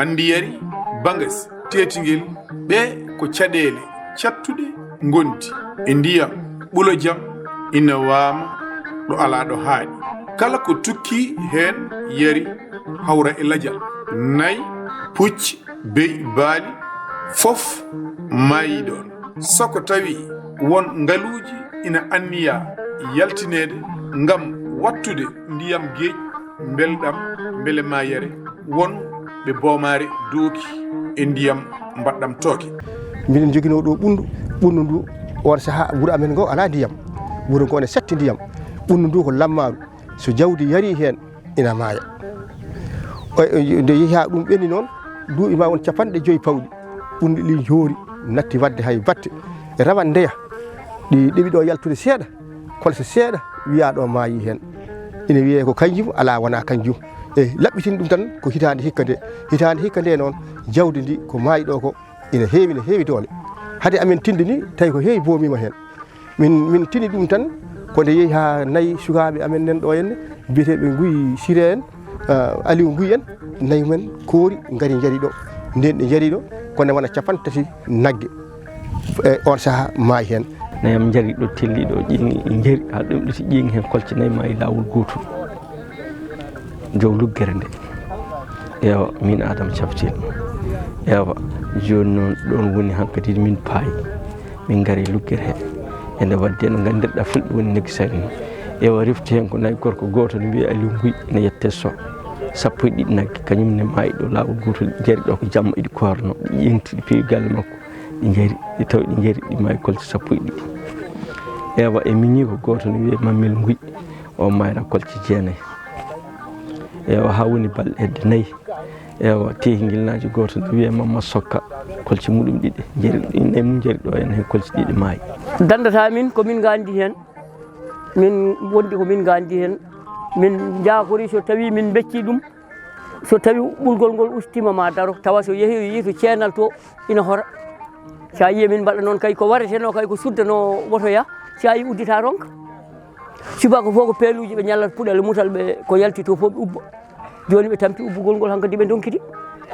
Anndi yari Bangasi teetingel ɓe ko caɗeele cattuɗe gondi e ndiyam ɓulo jam ina waama ɗo ala ɗo haaɗi. Kala ko tukki heen yari hawra e lajal nayi pucci beyi baali fof maayi ɗon. Soko tawi won ngaluuji ina anniya yaltinede ngam wattude ndiyam geej belɗam beele ma yare won ɓe boomare dooki e ndiyam mbaɗɗam tooke. Minen jogino ɗo ɓundu ndu on saha wuro amen ngo ala ndiyam, wuro ngo ne setti ndiyam. Ɓundu ndu ko lammaru, so jawdi yari hen ina maaya. Nde yeehi ha ɗum ɓenni noon duuɓi ma won 5 pawɗi ɓundu ɗi joori natti wadde hay batte e rawan ndeya ɗi ɗeɓi ɗo yaltude seeɗa kolse seeɗa wiya ɗo maayi hen ina wiye ko kanjum ala wona kanjum e laɓɓitini ɗum tan ko hitande hikka nde noon jawdi ndi ko maayi ɗo ko ina heewi doole hade amin tinde ni tawi ko heewi boomima hen min tini ɗum tan ko nde yeehi ha nayi sukaɓe amen nen ɗo henne biyeteɓe Guy Siré en Aliou Guy en nayi men koori ngari jari ɗo nden ɗe jari ɗo kono wona 3 nagge e on saha maayi hen nayam jari ɗo telli ɗo ƴeŋi jeri ha ɗum ɗiti ƴeŋi hen kolce nayi maayi lawol gotol jow luggere nde ewa min Adama Caftel ewa joni noon ɗon woni hankkadi min paayi min gari luggere he ende wadde no gandirɗa fulɓe woni negisari ni ewa refti hen ko nayi gorko goto ne wiye Aliou Guy ne yette so 12 nagge kañum ne maayi ɗo lawol gotol jari ɗo ko jamma iɗi korno ɗi ƴengti ɗi peewi galle makko ɗi jari ɗi tawi ɗi jari ɗi maayi kolce 12 ewa e miñi ko goto ne wiye Mammel Guy o mayra kolce 9 ewa ha woni balɗe hedde 4 ewa teetingel naji goto ne wiye Mamma Sokka kolce muɗum 2 jari nayi mum jari ɗo hen hen kolce 2 maayi. Dandata min ko min gandi hen min wondi ko min gandi hen min jakori so tawi min becci ɗum so tawi ɓulgol ngol ustima ma daro tawa so yeehi to ceenal to ina hora sa yiye min mbaɗa noon kay ko wareteno kay ko suddano wotoya sa yi uddita ronka subaka fof ko peeluji ɓe ñallata puɗale mutal ɓe ko yalti to fof ɓe ubba joni ɓe tampi ubbugol ngol hankadi ɓe donkiti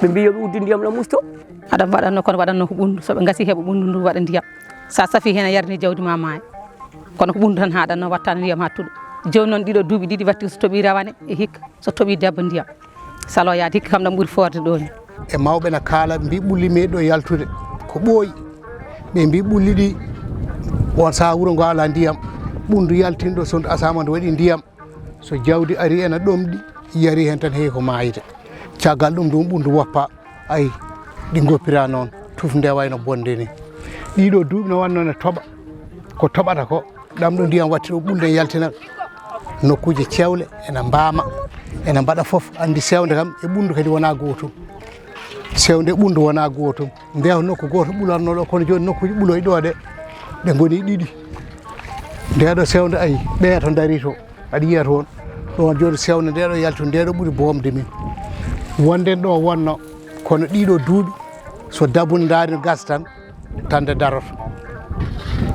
ɓe mbi yoɓe uddi ndiyam ɗam usto aɗa waɗanno kono waɗanno ko ɓundu soɓe gasi heeɓa ɓundu ndu waɗa ndiyam sa safi hen a yarni jawdi ma maaya kono ko ɓundu tan haɗanno wattano ndiyam hattuɗo joni noon ɗiɗo duuɓi ɗiɗi watti so tooɓi rawane e hikka so tooɓi debbo ndiyam salo yaade hikka kam ɗam ɓuuri forde ɗo ni e mawɓe ne kaala mbi ɓulli meeɗo yaltude ko ɓooyi ɓe mbi ɓulli ɗi on saha wuro ngo ala ndiyam ɓundu yaltinɗo so asama nde waɗi ndiyam so jawdi ari ena ɗomɗi yari hen tan heewi ko maayide caggal ɗum ɗum ɓundu woppa ayi ɗi goppira noon tuf nde wayno bonde ni ɗiɗo duuɓi no wanno ne toɓa ko toɓata ko ɗam ɗo ndiyam watti ɗo ɓulde yaltina nokkuje cewle ena mbama ena mbaɗa fof andi sewnde kam e ɓundu kadi wona gotum sewnde ɓundu wona gotum ndew nokku goto ɓulanno ɗo kono joni nokkuji ɓuloy ɗo ɗe ɓe goni 2 ndeɗo sewnde ayi ɓeya to dari to aɗa yiya toon ɗon joni sewnde ndeɗo yaltu ndeɗo ɓuuri bomde min wonden ɗo wonno kono ɗiɗo duuɓi so dabbude daari gas tan tande daroto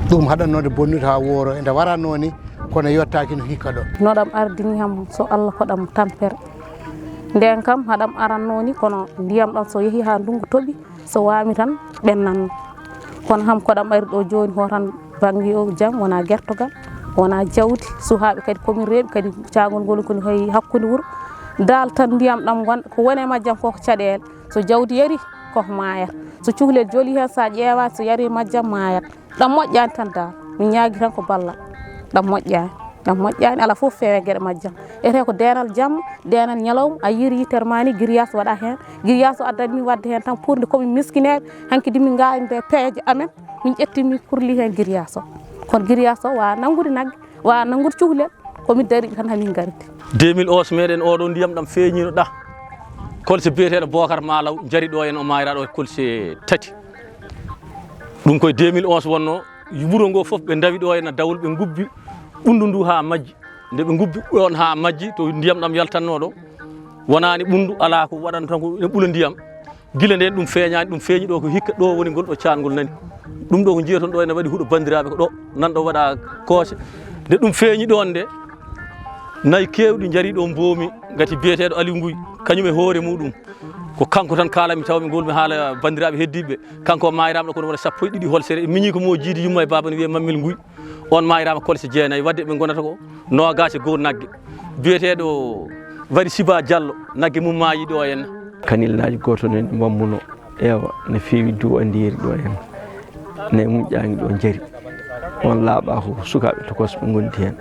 ɗum haɗannode bonnude ha wooro ende waranno ni kono yettaki no hikka ɗo noɗam ardini ham so Allah koɗam tampere nden kam haɗam aranno ni kono ndiyam ɗam so yeehi ha ndungu toɓi so wami tan ɓennanno kono ham koɗam ari ɗo joni hotan banggue o jam wona guertogal wona jawdi suhaɓe kadi komin reeɓi kadi cagol ngol koni hoy hakkude wuuro dal tan ndiyam ɗam ko wone majjam koko caɗele so jawdi yari koko maayat so cuhlel jooli hen sa ƴeewa so yari majjam maayat ɗam moƴƴani tan dal min ñaagui tan ko ballal ɗam moƴƴani ala fof feewe gueɗe majjam ete ko denal jamma denal ñalawma a yiri yitere ma ni grillage waɗa hen grillage o addani min wadde hen tan pour nde komin miskineɓe hankkadi min gaalide peeje amen min ƴettimi kurli hen grillage o kono grillage o wawa nangude naggue wawa nangude cuhlel komin daariɓe tan hamin gardi 2011 meɗen oɗo ndiyam ɗam feeñino ɗa kolse biyeteɗo Bocar Malaw jari ɗo en o mayra ɗo kolse 3 ɗum koye 2011 wonno wuro ngo fof ɓe dawi ɗo henna dawol ɓe gubbi ɓundu ndu ha majji nde ɓe gubbi ɗon ha majji to ndiyam ɗam yaltanno ɗo wonani ɓundu ala ko waɗanta tan ko ɓuula ndiyam guila nden ɗum feeñani ɗum feeñi ɗo ko hikka ɗo woni ngol ɗo cangol nani ɗum ɗo ko jiyaton ɗo ene waɗi huuɗo bandiraɓe ko ɗo nanɗo waɗa koose nde ɗum feeñi ɗon nde nayi kewɗi jari ɗo mboomi gati biyeteɗo Aliou Guy kañum e hoore muɗum ko kanko tan kalami tawmi golmi haala bandiraɓe heddiɓe kanko mayirama ɗo kono waɗa sappo e ɗiɗi holsere miñi ko mo jiidi yumma e baba ne wiye mammel nguy on mayirama kolse jeenayyi wadde ɓe gonata ko nogase goho naggue biyeteɗo waɗi Siba Diallo naggue mum maayi ɗo henna kanillaji goto ne mammuno ewa ne fewi du andiyeri ɗo hen ne moƴƴani ɗo jaari on laaɓa ko sukaɓe tokos ɓe gondi hen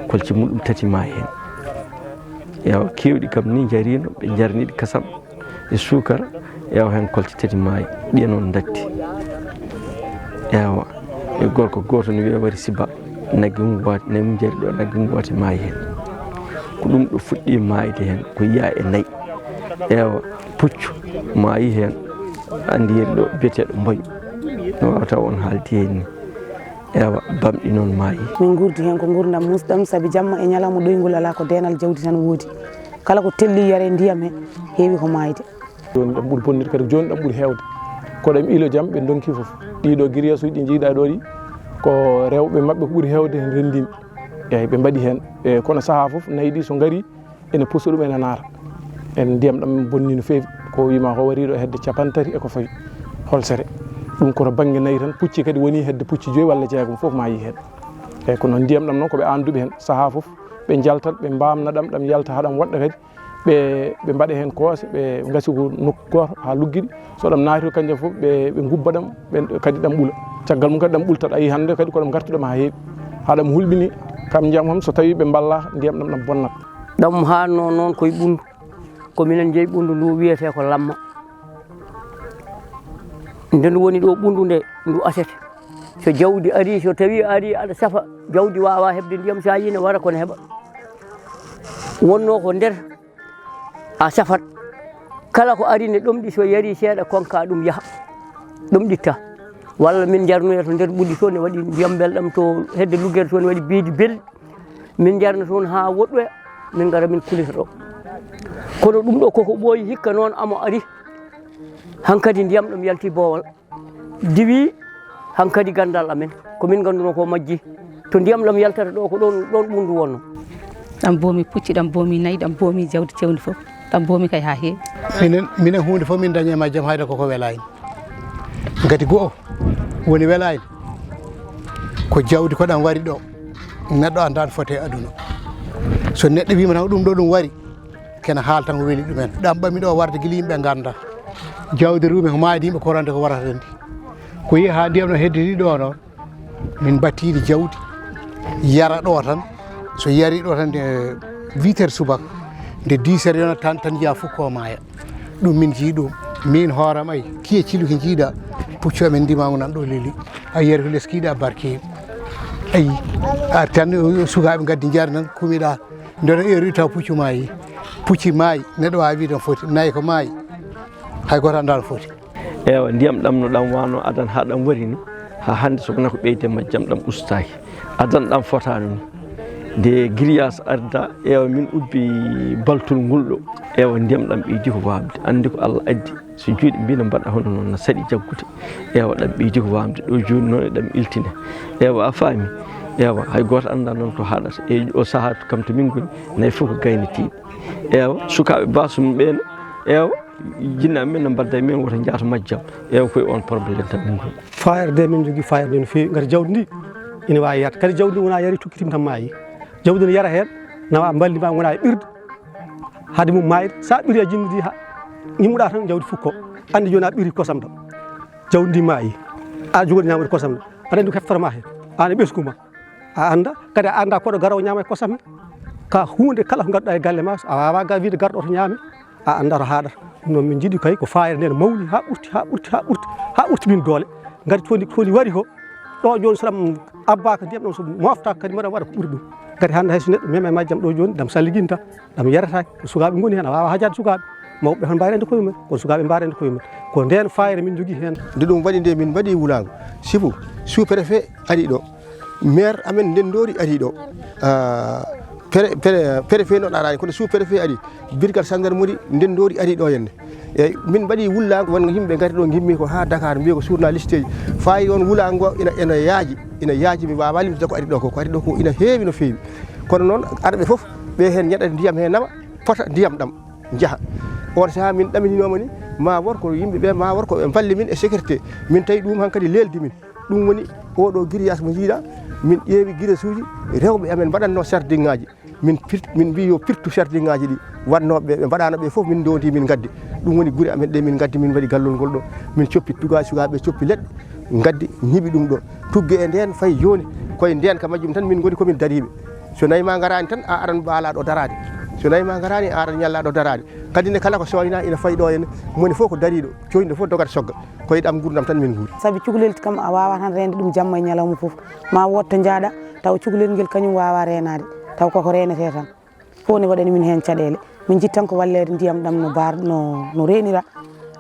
kolci muɗum tati ma hen ewa kewɗi kam ni jarino ɓe jarniɗi kasam e sukara ewa hen kolci tati maayi ɗi noon datti ewa e gorko goto ne wiye wari Siba naggue mum wati nayi mum jaari ɗo naggue mum wati maayi hen ko ɗum ɗo fuɗɗi maayde hen ko yiya e nayyi ewa puccu maayi hen andiyeri ɗo biyeteɗo mbayu no wawata on haaldi hen ni ewa bamɗi noon maayi min gurdi hen ko gurdam musɗam saabi jamma e ñalawma ɗoygol ala ko denal jawdi tan woodi kala ko telli yare ndiyam he heewi ko maayde joni ɗam ɓuuri bonnide kadi joni ɗam ɓuuri hewde koɗem ilo jaam ɓe donki foof ɗiɗo guiriyasu ɗi jiiɗa ɗo ɗi ko rewɓe mabɓe ko ɓuuri hewde hen rendimi eyyi ɓe mbaɗi hen e kono saaha foof nayyi ɗi so gaari ene pusta ɗum ene naata en ndiyam ɗam bonni no feewi ko wima ko wariɗo hedde capantati eko fawi holsere ɗum koto banggue nayyi tan pucci kadi woni hedde pucci 5 walla 6 foof ma yi hen eyyi ko noon ndiyam ɗam noon koɓe anduɓe hen saaha foof ɓe jaltat ɓe mbamna ɗam yalta haɗam woɗɗa kadi ɓe mbaɗa hen koose ɓe gasi ko nokku goto ha lugguiɗi so ɗam naati kanjum foof ɓe gubba ɗam kadi ɗam ɓuula caggal mum kadi ɗam ɓultat ayi hande kadi koɗam gartuɗam ha heewi haɗam hulɓini kam jam ham so tawi ɓe balla ndiyam ɗam ɗam bonnat ɗam hanno noon koye ɓundu ko minen jeeyi ɓundu ndu wiyete ko lamma nde ndu woni ɗo ɓundu nde ndu asete so jawdi ari so tawi ari aɗa safa jawdi wawa hebde ndiyam sa yi ne wara kono heɓa wonno ko nder a safat kala ko ari ne ɗomɗi so yari seeɗa konka ɗum yaaha ɗum ɗitta walla min jarnoya to nder ɓulli to ne waɗi ndiyam belɗam to hedde luggere to ne waɗi beedi belɗi min jarna toon ha woɗɗoya min gara min kulita ɗo kono ɗum ɗo koko ɓooyi hikka noon amo ari hankkadi ndiyam ɗam yalti boowal diwi hankkadi gandal amen komin ganduno ko majji to ndiyam ɗam yaltata ɗo ko ɗon ɓundu wonno ɗam boomi pucci ɗam boomi nayyi ɗam boomi jawdi cewndi fof ɗam boomi kay ha heewi minen hunde fof min dañi e majjam hayde koko welayni gati go'o woni welayni ko jawdi ko ɗam wari ɗo neɗɗo anda no foti e aduna so neɗɗo wima tan ɗum ɗo ɗum wari kene haal tan ko weeli ɗumen ɗam ɓami ɗo warde guila yimɓe ganda jawdi rumi ko maayde yimɓe korande ko warata ndi ko yi ha ndiyam ɗo hedditi ɗo noon min battiɗi jawdi yara ɗo tan so yari ɗo tan nde 8 heures subaka nde 10 heures yonata tan jiya fof ko maaya ɗum min jii ɗum min hooram ay kiye cilu ko jiiɗa puccu amen ndimama nan ɗo leeli a yiyata ko leskiɗa barkewi ayi ar tan sukaɓe gaddi jaari nan kumiɗa nde heure taw puccu maayi pucci maayi neɗɗo wawi wiide no foti nayi ko maayi hay goto anda no foti ewa ndiyam ɗam no ɗam wano adan ha ɗam wari ni ha hande sokona ko ɓeyde majjam ɗam ustaki adan ɗam fotano ni nde grillage arda ewa min ubbi baltol ngol ɗo ewa ndiyam ɗam ɓeydi ko wamde andi ko Allah addi so juuɗe mbino mbaɗa hono noon no saɗi jaggude ewa ɗam ɓeydi ko wamde ɗo joni noon e ɗam iltine ewa a faami ewa hay goto anda noon to haɗata e o saaha kam to min goni nayi fof ko gaynetiɗe ewa sukaɓe basum ɓen ewa jinnaɓe men no mbadda men woto jaata majjam ewa koye on probléme tan min goni fayerde min jogui fayerde no fewi gati jawdi ndi ina wawi yarde kadi jawdi ndi wona yari tukkitima tan maayi jawdi ne yara hen nawa ballima wona e ɓirde haade mum mayde sa ɓiiri a jinnidi ha ñimmuɗa tan jawdi fukko andi joni a ɓiiri kosam ɗam jawdi ndi maayi a jogori ñamude kosam ɗam aɗa andi ko heftoroma hen an e ɓeskuma a anda kadi a anda koɗo garowo ñama e kosam he ka hunde kala ko gadduɗa e galle ma a wawa ga wiide garɗo to ñaame a anda to haɗata ɗum noon min jiiɗi kay ko fayre nde no mawni ha ɓurti min doole gati toni wari ko ɗo joni so ɗam abbaka ndiyam ɗam so moftaka kadi mbaɗa waɗa ko ɓuuri ɗum kadi hande hayso neɗɗo mema e majjam ɗo joni ɗam salliginta ɗam yarataki ko sukaɓe goni hen a wawa hajade sukaɓe mawɓe tan mbarende koye mumen kono sukaɓe mbarende koye mumen ko nden fayre min jogui hen nde ɗum waɗi nde min mbaɗi wulago sibu sous préfet ari ɗo maire amen ndendori ari ɗo préfet noon arani kono sous préfet ari brigade gendarmerie ndendori ari ɗo henne eyyi min mbaɗi wullago wonno yimɓe gari ɗo gimmi ko ha Dakar mbiya ko journaliste ji fayi on wulago ngo ina yaaji mi wawa limtude ko ari ɗo ko ari ɗo ko ina heewi no feewi kono noon arɓe foof ɓe hen ñaɗata ndiyam he nawa pota ndiyam ɗam jaaha on saha min ɗamininomo ni ma wor ko yimɓe ɓe ma wor ko ɓe balli min e sécurité min tawi ɗum hankkadi leldi min ɗum woni oɗo grillage mo jiiɗa min ƴeewi guire suuji rewɓe amen mbaɗatno sardin ŋaji min mbi yo pirtu sardin ŋaji ɗi wannoɓe ɓe mbaɗano ɓe foof min dondi min gaddi ɗum woni guure amen ɗe min gaddi min mbaɗi gallol ngol ɗo min coppi tuga sukaɓe coppi leɗɗe gaddi ñiiɓi ɗum ɗo tugge e nden fayi joni koye nden ka majjum tan min goni komin dariɓe so nayi ma garani tan a aɗan baalaɗo darade so nayi ma garani a aɗan ñallaɗo darade kadi ne kala ko soyna ina fayi ɗo henna moni fof ko dariɗo coyniɗo fof dogata sogga koye ɗam gurdam tan min guuri saabi cukalel kam a wawa tan rende ɗum jamma e ñalawma fof ma wotto jaaɗa taw cukalel ngel kañum wawa renade taw koko renete tan fof ne waɗani min hen caɗele min jittan ko wallede ndiyam ɗam no renira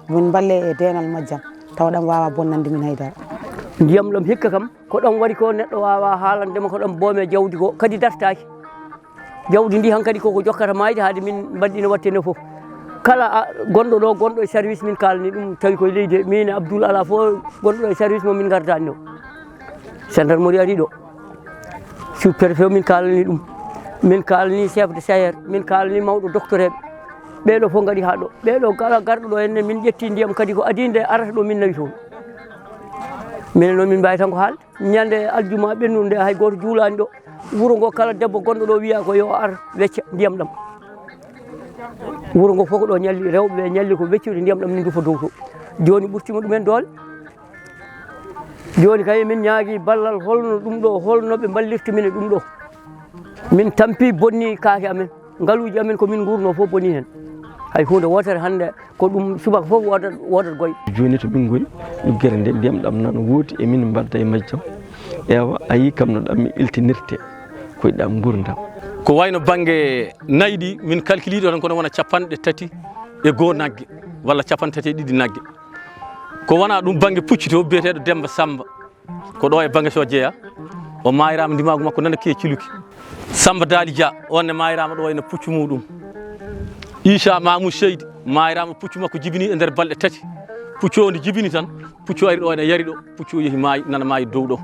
min balle e denal majjam taw ɗam wawa bonnande min haydara ndiyam ɗam hikka kam ko ɗam waɗi ko neɗɗo wawa haalandema ko ɗam boome jawdi ko kadi dartaki jawdi ndi hankkadi koko jokkata mayde haade min mbaɗɗino wattene fof kala gonɗo ɗo gonɗo e service min kalani ɗum tawi koye leydi min Abdoul ala fof gonɗo e service mo min gardani ɗo gendarmerie ari ɗo sous préfet min kalani ɗum min kalani chef de SAER min kalani mawɗo docteur eɓe ɓeɗo fof gaɗi ha ɗo ɓeɗo kala garɗo ɗo henne min ƴetti ndiyam kadi ko adinde arata ɗo min nawi toon minen noon min mbawi tan ko haalde ñande aljuma ɓennude hay goto juulani ɗo wuro ngo kala debbo gonɗo ɗo wiya ko yo ar wecca ndiyam ɗam wuro ngo fof ko ɗo ñalli rewɓe ɓe ñalli ko weccude ndiyam ɗam ni dufa dow to joni ɓurtima ɗumen doole joni kay min ñaagui ballal holno ɗum ɗo holno ɓe ballirta min e ɗum ɗo min tampi bonni kaake amen ngaluji amen ko min gurno fof bonni hen hay hunde wotere hande ko ɗum subaka fof wodat goy joni to min goni luggere nde ndiyam ɗam nan woodi e min mbadda e majjam ewa a yi kam no ɗam mi iltinirte koye ɗam gurdam ko wayno banggue nayyi ɗi min calculiɗo tan kono wona 32 naggue walla 32 naggue ko wona ɗum banggue pucci to biyeteɗo Demba Samba ko ɗo e Bangasi o jeeya o mayirama ndimagu makko nana kiye ciluki Samba Dali Dia on ne mayirama ɗo wayno puccu muɗum Issa Mamou Seydi mayirama puccu makko jibini e nder balɗe 3 puccu o nde jibini tan puccu ari ɗo ene yari ɗo puccu o yeehi maayi nana maayi dow ɗo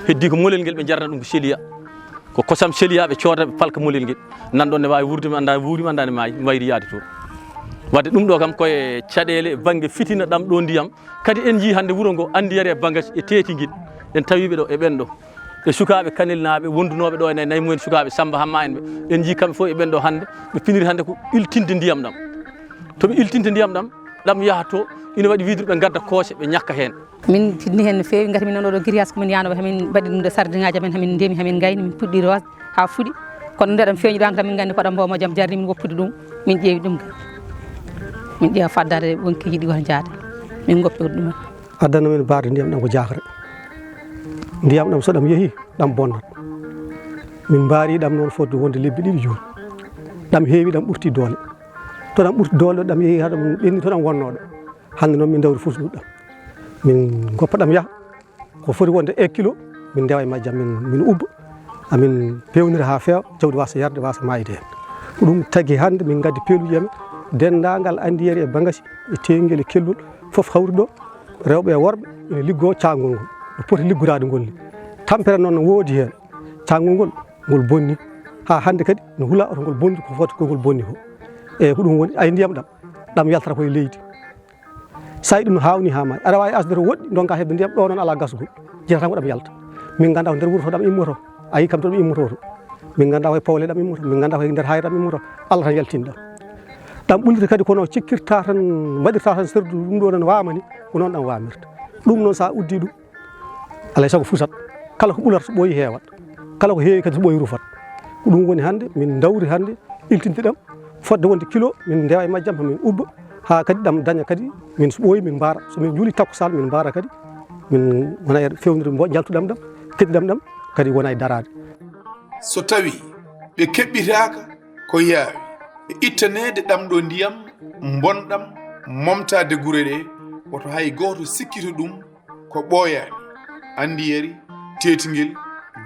heddi ko molel ngel ɓe jarna ɗum ko Séliya ko kosam Séliya ɓe cooda ɓe palka molel ngel nanɗon ne wawi wurde mi anda wuurima anda ne maayi wayri yaade toon wadde ɗum ɗo kam koye caɗele banggue fitina ɗam ɗo ndiyam kadi en jii hande wuuro ngo Anndi yari e Bangasi e teetingel en tawiɓe ɗo e ɓen ɗo e sukaɓe Kanel naaɓe wondunoɓe ɗo ene nayi mumen sukaɓe Samba Hamma en ɓe en jii kamɓe fof e ɓen ɗo hande ɓe piniri hande ko iltinde ndiyam ɗam toɓe iltinde ndiyam ɗam yaha to ina waɗi wiide ɓe gadda koose ɓe ñakka hen min tinni hen no fewi gati min oɗo grillage komin yanoɓe hamin mbaɗi ɗum de sardiŋaji amen hamin ndemi hamin gayni min puɗɗi rose ha fuuɗi kono nde ɗam feeñiɗama tan min gandi koɗam mbomo jaam jarni min woppude ɗum min ƴeewi ɗum min ƴeewa faddade wonki yiɗi won jaade min goppi ɗumen addana men baarde ndiyam ɗam ko jakre ndiyam ɗam so ɗam yeehi ɗam bonnat min mbaari ɗam noon fodde wonde lebbi 2 joni ɗam heewi ɗam ɓurti doole to ɗam ɓurti doole ɗam yeehi haɗam ɓenni to ɗam wonnoɗo hande noon min dawri fusnuɗam min goppa ɗam yaha ko foti wonde 1 kilo min ndewa e majjam min ubba amin pewnira ha feewa jawdi wasa yarde wasa mayde hen ɗum tagui hande min gaddi peeluji amen dendagal Anndi yari e Bangasi e teetingel e kellol foof hawri ɗo rewɓe e worɓe ene liggo caangol ngol no poti liggorade ngol ni tampere noon no woodi hen caangol ngol bonni ha hande kadi no hula oto ngol bonni ko foti kongol bonni ko e ko ɗum woni ay ndiyam ɗam yaltata koye leydi sa yi ɗum no hawni ha maayi aɗa wawi asde to woɗɗi donka hebde ndiyam ɗo noon ala gasgol jiyata tan ko ɗam yalta min ganda ko nder wuuro to ɗam immoto ayi kam to ɗum immoto to min ganda koye Pawle ɗam immoto min ganda koye nder hayre ɗam immoto Allah tan yaltini ɗam ɓullita kadi kono cikkirta tan mbaɗirta tan serdu ɗum ɗo nan wamani ko noon ɗam wamirta ɗum noon sa uddi ɗum alay saago fusat kala ko ɓulata so ɓooyi heewat kala ko heewi kadi so ɓooyi rufat ko ɗum woni hande min dawri hande iltinde ɗam fodde wonde kilo min ndewa e majjam min ubba ha kadi ɗam daña kadi min so ɓooyi min mbaara so min juuli takkusal min mbaara kadi min wona e fewnide jaltuɗam ɗam keddiɗam ɗam kadi wona e darade so tawi ɓe keɓɓitaka ko yaawi e ittanede ɗam ɗo ndiyam bonɗam momtade gure ɗe woto hay goto sikkito ɗum ko ɓooyani Anndi yari teetingel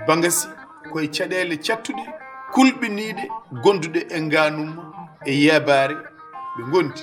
Bangasi koye caɗele cattuɗe kulɓiniɗe gonduɗe e nganuma e yabare ɓe gondi